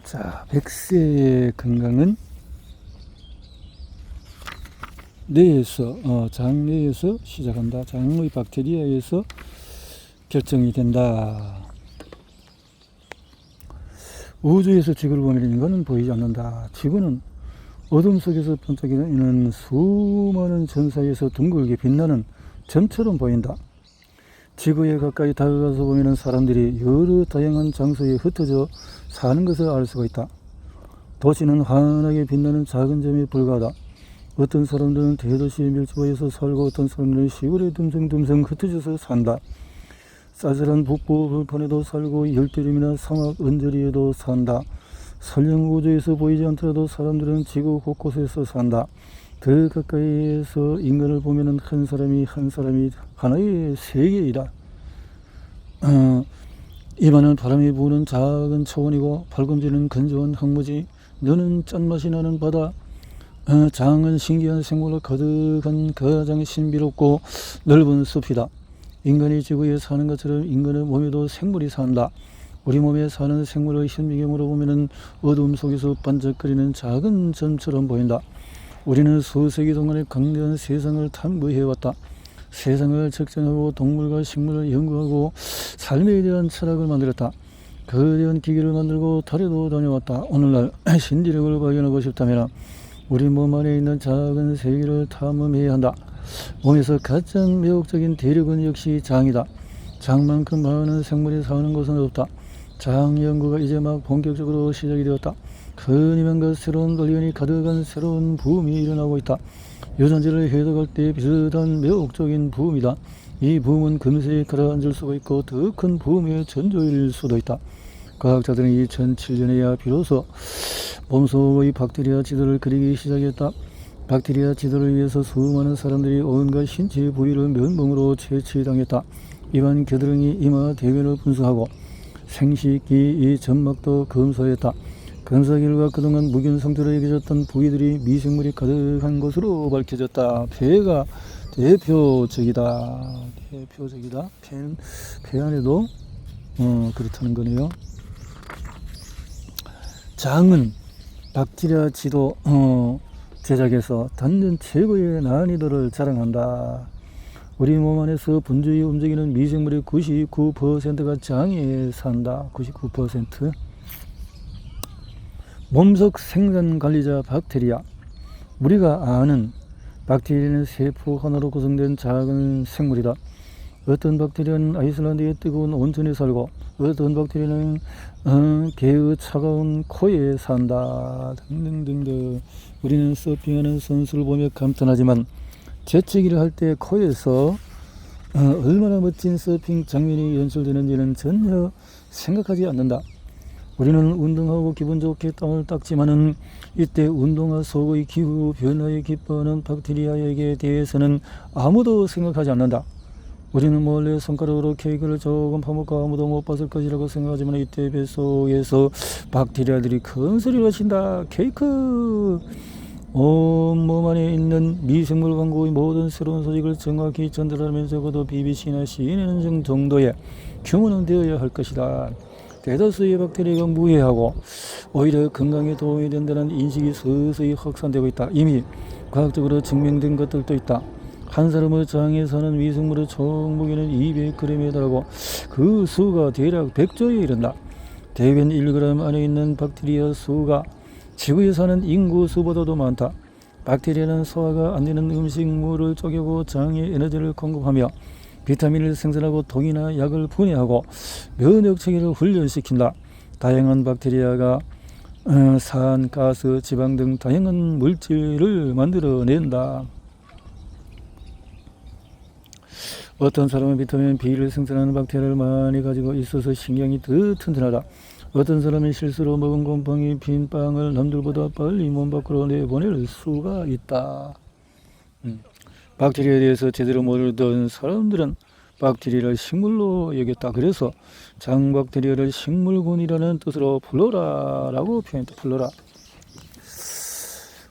자, 백세의 건강은 뇌에서 장내에서 시작한다. 장의 박테리아에서 결정이 된다. 우주에서 지구를 보면 인간은 보이지 않는다. 지구는 어둠 속에서 번쩍이는 수많은 전사에서 둥글게 빛나는 점처럼 보인다. 지구에 가까이 다가가서 보면 사람들이 여러 다양한 장소에 흩어져 사는 것을 알 수가 있다. 도시는 환하게 빛나는 작은 점에 불과하다. 어떤 사람들은 대도시의 밀집하에서 살고 어떤 사람들은 시골에 듬성듬성 흩어져서 산다. 싸늘한 북부 불판에도 살고 열대림이나 사막 언저리에도 산다. 설령 우주에서 보이지 않더라도 사람들은 지구 곳곳에서 산다. 더 가까이에서 인간을 보면 한 사람이 하나의 세계이다. 이마는 바람이 부는 작은 초원이고 발금지는 건조한 황무지, 너는 짠맛이 나는 바다, 장은 신기한 생물로 가득한 가장 신비롭고 넓은 숲이다. 인간이 지구에 사는 것처럼 인간의 몸에도 생물이 산다. 우리 몸에 사는 생물의 현미경으로 보면 어둠 속에서 반짝거리는 작은 점처럼 보인다. 우리는 수세기 동안에 강대한 세상을 탐구해왔다. 세상을 측정하고 동물과 식물을 연구하고 삶에 대한 철학을 만들었다. 거대한 기계를 만들고 달에도 다녀왔다. 오늘날 신기록을 발견하고 싶다면 우리 몸 안에 있는 작은 세계를 탐험해야 한다. 몸에서 가장 매혹적인 대륙은 역시 장이다. 장만큼 많은 생물이 사는 곳은 없다. 장 연구가 이제 막 본격적으로 시작이 되었다. 끊임없는 새로운 발견이 가득한 새로운 붐이 일어나고 있다. 유전자를 해석할 때 비슷한 매혹적인 붐이다. 이 붐은 금세 가라앉을 수가 있고 더 큰 붐의 전조일 수도 있다. 과학자들은 2007년에야 비로소 몸속의 박테리아 지도를 그리기 시작했다. 박테리아 지도를 위해서 수많은 사람들이 온갖 신체 부위를 면봉으로 채취당했다. 입안 겨드랑이 이마 대변을 분석하고 생식기 이 점막도 검사했다. 검사 결과 그동안 무견 상태로 여겨졌던 부위들이 미생물이 가득한 것으로 밝혀졌다. 폐가 대표적이다. 폐 안에도 그렇다는 거네요. 장은 박테리아 지도 제작에서 단연 최고의 난이도를 자랑한다. 우리 몸 안에서 분주히 움직이는 미생물의 99%가 장에 산다. 99%. 몸속 생산 관리자 박테리아. 우리가 아는 박테리아는 세포 하나로 구성된 작은 생물이다. 어떤 박테리아는 아이슬란드의 뜨거운 온천에 살고 어떤 박테리아는 개의 차가운 코에 산다. 등등등등. 우리는 서핑하는 선수를 보며 감탄하지만 재채기를 할 때 코에서 얼마나 멋진 서핑 장면이 연출되는지는 전혀 생각하지 않는다. 우리는 운동하고 기분 좋게 땀을 닦지만은 이때 운동화 속의 기후 변화에 기뻐하는 박테리아에게 대해서는 아무도 생각하지 않는다. 우리는 몰래 손가락으로 케이크를 조금 파먹고 아무도 못 봤을 것이라고 생각하지만 이때 뱃속에서 박테리아들이 큰 소리를 친다. 케이크! 온몸 안에 있는 미생물 광고의 모든 새로운 소식을 정확히 전달하면 적어도 BBC나 CNN 정도의 규모는 되어야 할 것이다. 대다수의 박테리아가 무해하고 오히려 건강에 도움이 된다는 인식이 서서히 확산되고 있다. 이미 과학적으로 증명된 것들도 있다. 한 사람의 장에 사는 미생물의 총 무게는 200g에 달하고 그 수가 대략 100조에 이른다. 대변 1g 안에 있는 박테리아 수가 지구에 사는 인구 수보다도 많다. 박테리아는 소화가 안 되는 음식물을 쪼개고 장에 에너지를 공급하며 비타민을 생산하고 독이나 약을 분해하고 면역 체계를 훈련시킨다. 다양한 박테리아가 산, 가스, 지방 등 다양한 물질을 만들어낸다. 어떤 사람은 비타민 B를 생산하는 박테리아를 많이 가지고 있어서 신경이 더 튼튼하다. 어떤 사람은 실수로 먹은 곰팡이 빈 빵을 남들보다 빨리 몸 밖으로 내보낼 수가 있다. 박테리아에 대해서 제대로 모르던 사람들은 박테리아를 식물로 여겼다. 그래서 장박테리아를 식물군이라는 뜻으로 플로라라고 표현했다.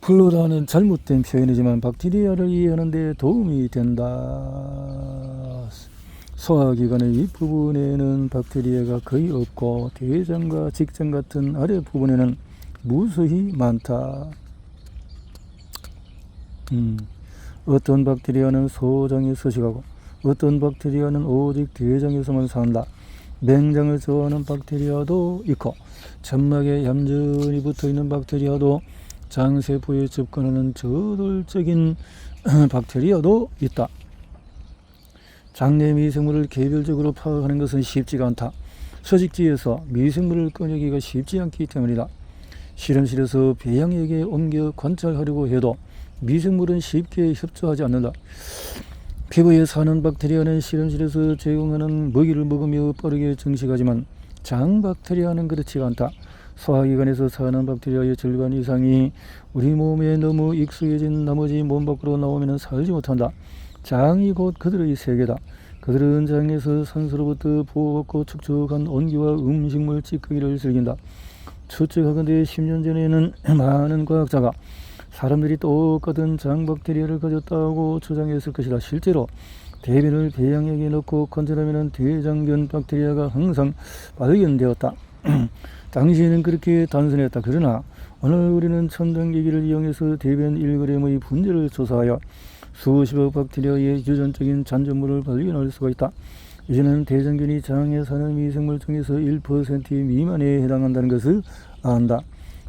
플로라는 잘못된 표현이지만 박테리아를 이해하는 데 도움이 된다. 소화기관의 윗부분에는 박테리아가 거의 없고 대장과 직장 같은 아랫부분에는 무수히 많다. 어떤 박테리아는 소장에 서식하고 어떤 박테리아는 오직 대장에서만 산다. 맹장을 좋아하는 박테리아도 있고 점막에 얌전히 붙어있는 박테리아도 장세포에 접근하는 저돌적인 박테리아도 있다. 장내 미생물을 개별적으로 파악하는 것은 쉽지가 않다. 서식지에서 미생물을 꺼내기가 쉽지 않기 때문이다. 실험실에서 배양액에 옮겨 관찰하려고 해도 미생물은 쉽게 협조하지 않는다. 피부에 사는 박테리아는 실험실에서 제공하는 먹이를 먹으며 빠르게 증식하지만 장 박테리아는 그렇지가 않다. 소화기관에서 사는 박테리아의 절반 이상이 우리 몸에 너무 익숙해진 나머지 몸 밖으로 나오면 살지 못한다. 장이 곧 그들의 세계다. 그들은 장에서 산소로부터 보호받고 축적한 온기와 음식물 찌꺼기를 즐긴다. 추측하건대 10년 전에는 많은 과학자가 사람들이 똑같은 장 박테리아를 가졌다고 주장했을 것이다. 실제로 대변을 배양액에 넣고 관찰하면 대장균 박테리아가 항상 발견되었다. 당시에는 그렇게 단순했다. 그러나 오늘 우리는 첨단기기를 이용해서 대변 1g의 분자를 조사하여 수십억 박테리아의 유전적인 잔존물을 발견할 수가 있다. 이제는 대장균이 장에 사는 미생물 중에서 1% 미만에 해당한다는 것을 안다.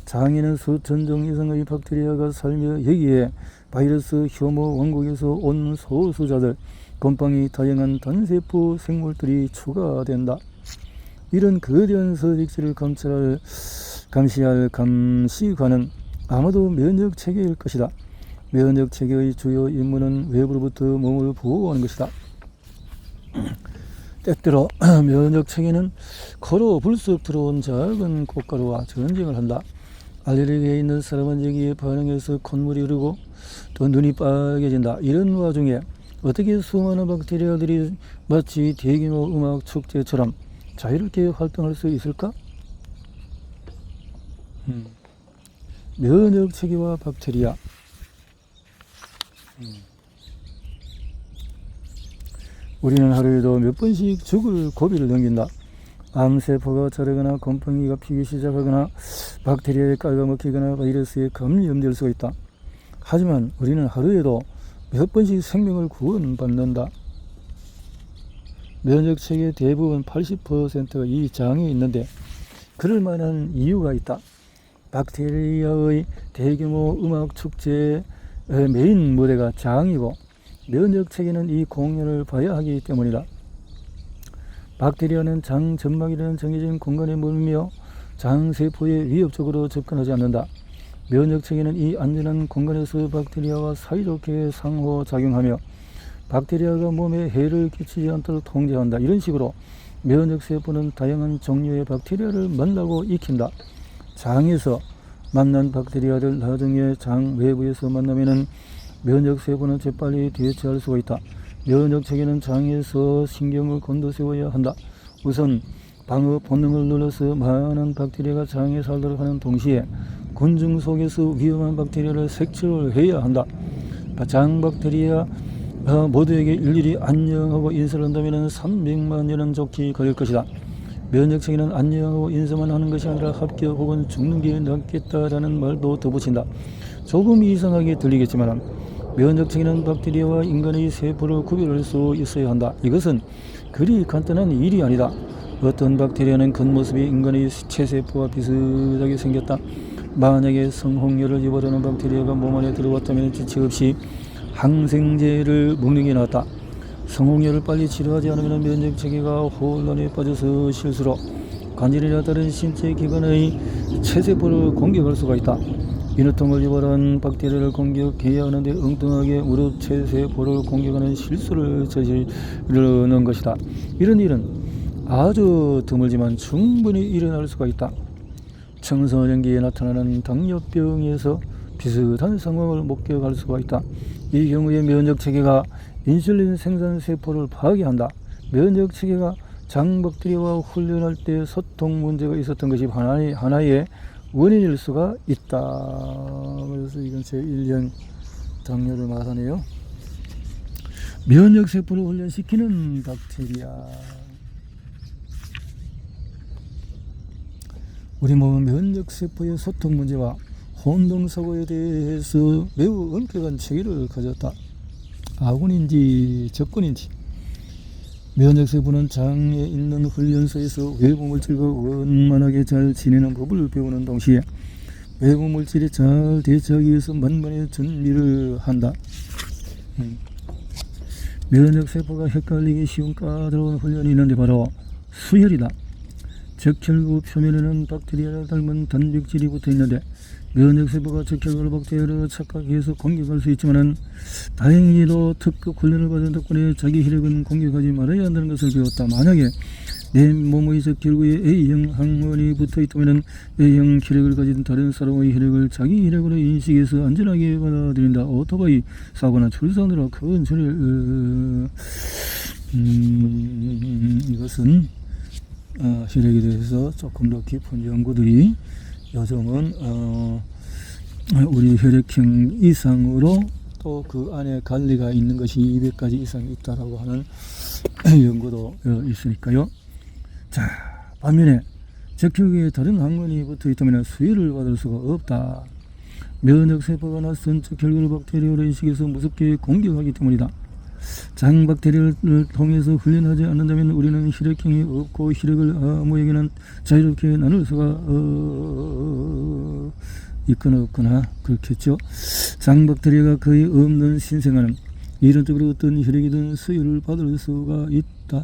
장에는 수천 종 이상의 박테리아가 살며 여기에 바이러스, 혐오 왕국에서 온 소수자들, 건빵이 다양한 단세포 생물들이 추가된다. 이런 거대한 서식지를 감시할 감시관은 아마도 면역체계일 것이다. 면역체계의 주요 임무는 외부로부터 몸을 보호하는 것이다. 때때로 면역체계는 코로 불쑥 들어온 작은 꽃가루와 전쟁을 한다. 알레르기에 있는 사람은 여기에 반응해서 콧물이 흐르고 또 눈이 빨개진다. 이런 와중에 어떻게 수많은 박테리아들이 마치 대규모 음악 축제처럼 자유롭게 활동할 수 있을까? 면역체계와 박테리아. 우리는 하루에도 몇 번씩 죽을 고비를 넘긴다. 암세포가 자라거나 곰팡이가 피기 시작하거나 박테리아에 깔아먹히거나 바이러스에 감염될 수가 있다. 하지만 우리는 하루에도 몇 번씩 생명을 구원받는다. 면역체계 대부분 80%가 이 장에 있는데 그럴 만한 이유가 있다. 박테리아의 대규모 음악 축제의 메인 무대가 장이고 면역체계는 이 공연을 봐야 하기 때문이다. 박테리아는 장 점막이라는 정해진 공간에 머물며 장세포에 위협적으로 접근하지 않는다. 면역체계는 이 안전한 공간에서 박테리아와 사이좋게 상호작용하며 박테리아가 몸에 해를 끼치지 않도록 통제한다. 이런 식으로 면역세포는 다양한 종류의 박테리아를 만나고 익힌다. 장에서 만난 박테리아들 나중에 장 외부에서 만나면은 면역세포는 재빨리 대처할 수가 있다. 면역체계는 장에서 신경을 곤두세워야 한다. 우선 방어 본능을 눌러서 많은 박테리아가 장에 살도록 하는 동시에 군중 속에서 위험한 박테리아를 색출해야 한다. 장 박테리아 모두에게 일일이 안녕하고 인사를 한다면 300만 년은 좋게 걸릴 것이다. 면역체계는 안녕하고 인사만 하는 것이 아니라 합격 혹은 죽는 게 낫겠다라는 말도 덧붙인다. 조금 이상하게 들리겠지만 면역체계는 박테리아와 인간의 세포를 구별할 수 있어야 한다. 이것은 그리 간단한 일이 아니다. 어떤 박테리아는 겉모습이 인간의 체세포와 비슷하게 생겼다. 만약에 성홍열을 유발하는 박테리아가 몸 안에 들어왔다면 지체 없이 항생제를 먹는 게 낫다. 성홍열을 빨리 치료하지 않으면 면역체계가 혼란에 빠져서 실수로 관절이나 다른 신체 기관의 체세포를 공격할 수가 있다. 인후통을 유발한 박테리아를 공격해야 하는데 엉뚱하게 무릎 체세포를 공격하는 실수를 저지르는 것이다. 이런 일은 아주 드물지만 충분히 일어날 수가 있다. 청소년기에 나타나는 당뇨병에서 비슷한 상황을 목격할 수가 있다. 이 경우에 면역체계가 인슐린 생산세포를 파괴한다. 면역체계가 장박테리아와 훈련할 때 소통 문제가 있었던 것이 하나의 원인일 수가 있다. 그래서 이건 제1년 당뇨를 말하네요. 면역세포를 훈련시키는 박테리아. 우리 몸 면역세포의 소통 문제와 혼동사고에 대해서 매우 엄격한 체계를 가졌다. 아군인지 적군인지. 면역세포는 장에 있는 훈련소에서 외부 물질과 원만하게 잘 지내는 법을 배우는 동시에 외부 물질에 잘 대처하기 위해서 만반의 준비를 한다. 면역세포가 헷갈리기 쉬운 까다로운 훈련이 있는데 바로 수혈이다. 적혈구 표면에는 박테리아를 닮은 단백질이 붙어 있는데 면역세포가 적혈구를 박테리아로 착각해서 공격할 수 있지만 다행히도 특급 훈련을 받은 덕분에 자기 혈액은 공격하지 말아야 한다는 것을 배웠다. 만약에 내 몸의 적혈구에 A형 항원이 붙어 있다면 A형 혈액을 가진 다른 사람의 혈액을 자기 혈액으로 인식해서 안전하게 받아들인다. 오토바이 사고나 출산으로 큰 소리를 이것은 혈액에 대해서 조금 더 깊은 연구들이 요즘은 우리 혈액형 이상으로 또 그 안에 관리가 있는 것이 200가지 이상이 있다라고 하는 연구도 있으니까요. 자, 반면에 적혈구에 다른 항원이 붙어 있다면 수혈을 받을 수가 없다. 면역세포가 낯선 적혈구를 박테리아로 인식해서 무섭게 공격하기 때문이다. 장 박테리아를 통해서 훈련하지 않는다면 우리는 혈액형이 없고 혈액을 아무에게나 자유롭게 나눌 수가 있거나 없거나 그렇겠죠. 장 박테리아가 거의 없는 신생아는 이론적으로 어떤 혈액이든 수혈을 받을 수가 있다.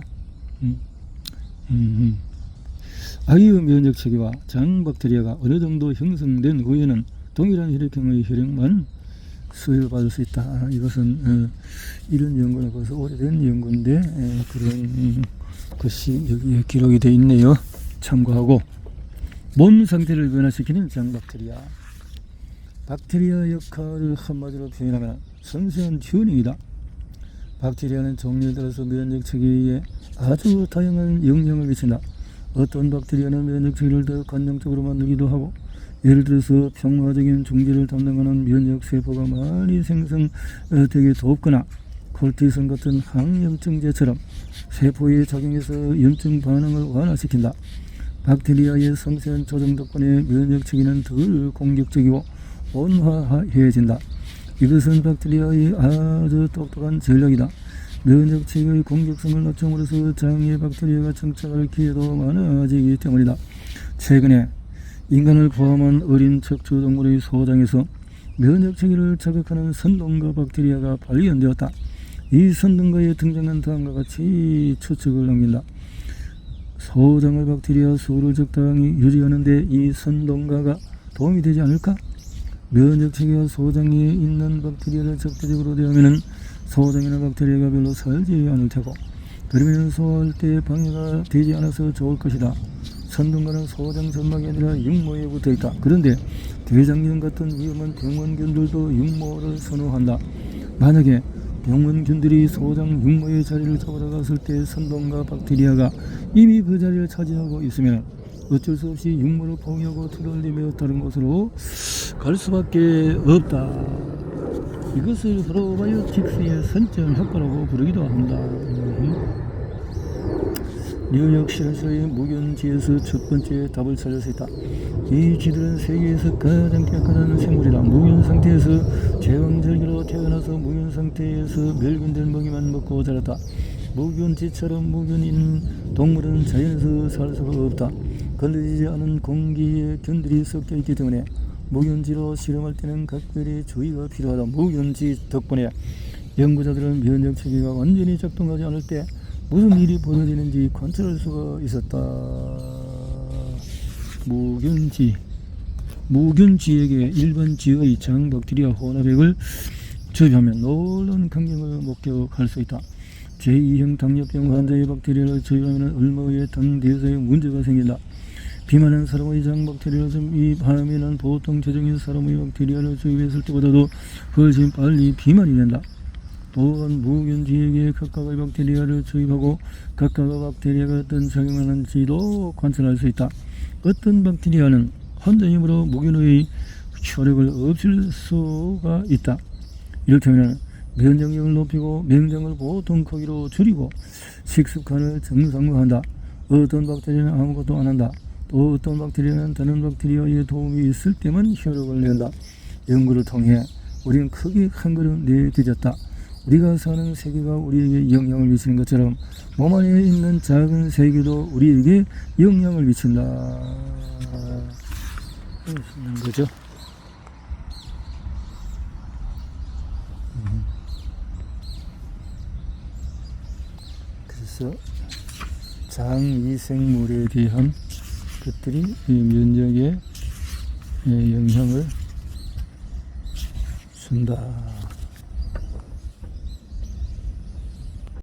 아기의 면역체계와 장 박테리아가 어느 정도 형성된 후에는 동일한 혈액형의 혈액만 수혈을 받을 수 있다. 이것은 이런 연구는 벌써 오래된 연구인데 그런 것이 여기에 기록이 되어 있네요. 참고하고. 몸 상태를 변화시키는 장 박테리아. 박테리아 역할을 한마디로 표현하면 섬세한 튜닝이다. 박테리아는 종류에 따라서 면역체계에 아주 다양한 영향을 미친다. 어떤 박테리아는 면역체계를 더 관용적으로 만들기도 하고, 예를 들어서 평화적인 중재를 담당하는 면역세포가 많이 생성되게 돕거나 콜티선 같은 항염증제처럼 세포에 작용해서 염증 반응을 완화시킨다. 박테리아의 섬세한 조정 덕분에 면역체계는 덜 공격적이고 온화해진다. 이것은 박테리아의 아주 똑똑한 전략이다. 면역체계의 공격성을 낮춤으로써 장에 박테리아가 정착할 기회도 많아지기 때문이다. 최근에 인간을 포함한 어린 척추동물의 소장에서 면역체계를 자극하는 선동가 박테리아가 발견되었다. 이 선동가의 등장은 다음과 같이 추측을 남긴다. 소장의 박테리아 수를 적당히 유지하는데 이 선동가가 도움이 되지 않을까? 면역체계가 소장에 있는 박테리아를 적대적으로 대하면 소장이나 박테리아가 별로 살지 않을 테고, 그러면 소화할 때 방해가 되지 않아서 좋을 것이다. 선동가는 소장 점막이 아니라 육모에 붙어 있다. 그런데 대장균 같은 위험한 병원균들도 육모를 선호한다. 만약에 병원균들이 소장 육모의 자리를 잡아갔을 때 선동가 박테리아가 이미 그 자리를 차지하고 있으면 어쩔 수 없이 육모를 포기하고 투덜리며 다른 곳으로 갈 수밖에 없다. 이것을 프로바이오틱스의 선점 효과라고 부르기도 합니다. 뉴욕 실험실의 무균쥐에서 첫 번째 답을 찾을 수 있다. 이 쥐들은 세계에서 가장 깨끗한 생물이다. 무균 상태에서 제왕절개로 태어나서 무균 상태에서 멸균된 먹이만 먹고 자랐다. 무균쥐처럼 무균인 동물은 자연에서 살 수가 없다. 건드리지 않은 공기에 균들이 섞여 있기 때문에 무균쥐로 실험할 때는 각별히 주의가 필요하다. 무균쥐 덕분에 연구자들은 면역체계가 완전히 작동하지 않을 때 무슨 일이 벌어지는지 관찰할 수가 있었다. 무균쥐에게 일반 쥐의 장 박테리아 혼합액을 주입하면 놀라운 강경을 목격할 수 있다. 제2형 당뇨병 환자의 박테리아를 주입하면 얼마의 당 대사에 문제가 생긴다. 비만한 사람의 장 박테리아를 주입하면 보통 체중인 사람의 박테리아를 주입했을 때보다도 훨씬 빨리 비만이 된다. 또한 무균쥐에게 각각의 박테리아를 주입하고 각각의 박테리아가 어떤 작용하는지도 관찰할 수 있다. 어떤 박테리아는 혼자 힘으로 무균의 혈액을 없앨 수가 있다. 이렇다면 면역력을 높이고 맹장을 보통 크기로 줄이고 식습관을 정상화한다. 어떤 박테리아는 아무것도 안 한다. 또 어떤 박테리아는 다른 박테리아의 도움이 있을 때만 효력을 낸다. 연구를 통해 우리는 크게 한 걸음 내디뎠다. 우리가 사는 세계가 우리에게 영향을 미치는 것처럼 몸 안에 있는 작은 세계도 우리에게 영향을 미친다. 있는 거죠. 그래서 장위생물에 대한 것들이 이 면역에 영향을 준다.